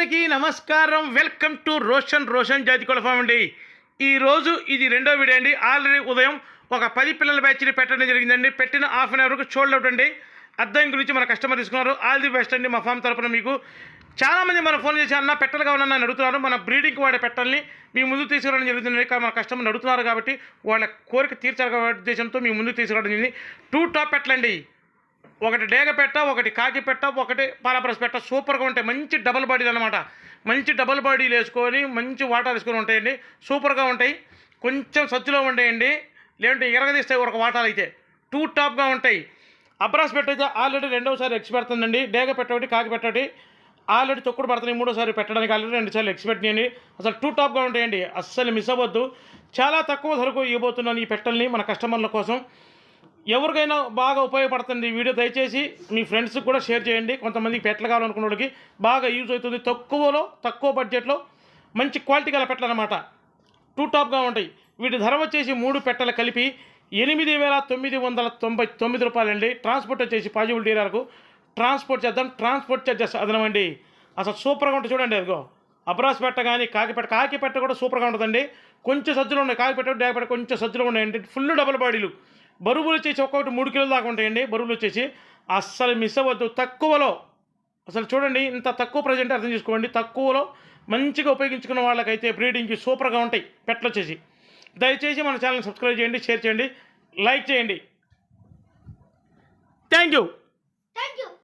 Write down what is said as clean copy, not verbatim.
అందరికీ నమస్కారం. Welcome to Roshan జాతికోళ్ళ form అండి. ఈరోజు ఇది రెండో వీడియో అండి. ఆల్రెడీ ఉదయం ఒక 10 పిల్లల బ్యాచ్ని పెట్టడం జరిగిందండి. పెట్టిన హాఫ్ అన్ అవర్కు షోల్డ్ అవుట్ అండి. అద్దం గురించి మన కస్టమర్ తీసుకున్నారు. ఆల్ ది బెస్ట్ అండి మా ఫామ్ తరపున. మీకు చాలామంది మన ఫోన్ చేసి అన్న పెట్టలు కావాలన్నా అడుగుతున్నారు. మన బ్రీడింగ్కి వాడే పెట్టల్ని మీ ముందు తీసుకురావడం జరుగుతుంది. మన కస్టమర్ అడుగుతున్నారు కాబట్టి వాళ్ళ కోరిక తీర్చాలి కాబట్టి ఉద్దేశంతో మీ ముందుకు తీసుకురావడం జరిగింది. 2 టాప్ పెట్టలండి. ఒకటి డేగ పెట్ట, ఒకటి కాకి పెట్ట, ఒకటి పాలప్రస్ పెట్ట. సూపర్గా ఉంటాయి. మంచి డబల్ బాడీలు అనమాట. మంచి డబల్ బాడీలు వేసుకొని మంచి వాటర్ వేసుకొని ఉంటాయండి. సూపర్గా ఉంటాయి. కొంచెం సజ్జులో ఉండేయండి, లేదంటే ఎరగదీస్తాయి ఒక వాటాలు అయితే. 2 టాప్గా ఉంటాయి. అబ్రాస్ పెట్ట అయితే ఆల్రెడీ రెండోసారి ఎక్స్ పెడుతుందండి. డేగ పెట్ట ఒకటి, కాకి పెట్ట ఒకటి ఆల్రెడీ తొక్కుడు పడుతున్నాయి. మూడోసారి పెట్టడానికి ఆల్రెడీ 2 సార్లు ఎక్స్ పెట్టినాయండి. అసలు 2 టాప్గా ఉంటాయండి. అస్సలు మిస్ అవ్వద్దు. చాలా తక్కువ ధరకు ఇవ్వబోతున్నాను ఈ పెట్టల్ని మన కస్టమర్ల కోసం. ఎవరికైనా బాగా ఉపయోగపడుతుంది ఈ వీడియో. దయచేసి మీ ఫ్రెండ్స్కి కూడా షేర్ చేయండి. కొంతమందికి పెట్టలు కావాలనుకున్న వాళ్ళకి బాగా యూజ్ అవుతుంది. తక్కువ బడ్జెట్లో మంచి క్వాలిటీ గల పెట్టలు అనమాట. 2 టాప్గా ఉంటాయి. వీటి ధర వచ్చేసి 3 పెట్టలు కలిపి 8,999 రూపాయలండి. ట్రాన్స్పోర్ట్ వచ్చేసి పాజిబిలిటీ ఏరియాలకు ట్రాన్స్పోర్ట్ చేద్దాం. ట్రాన్స్పోర్ట్ చార్జెస్ అదనమండి. అసలు సూపర్గా ఉంటుంది చూడండి. అదిగో అబ్రాస్ పెట్ట కానీ కాకి పెట్ట కూడా సూపర్గా ఉంటుందండి. కొంచెం సజ్జలు ఉన్నాయి. కాకి పెట్ట డేగ పెట్ట కొంచెం సజ్జలు ఉన్నాయండి. ఫుల్ డబల్ బాడీలు. బరువులు వచ్చేసి ఒక్కొక్కటి 3 కిలోల దాకా ఉంటాయండి. బరువులు వచ్చేసి అస్సలు మిస్ అవ్వద్దు. తక్కువలో అసలు చూడండి, ఇంత తక్కువ ప్రజెంట్ అర్థం చేసుకోండి. తక్కువలో మంచిగా ఉపయోగించుకున్న వాళ్ళకైతే బ్రీడింగ్కి సూపర్గా ఉంటాయి పెట్టలు వచ్చేసి. దయచేసి మన ఛానల్ సబ్స్క్రైబ్ చేయండి, షేర్ చేయండి, లైక్ చేయండి. Thank you.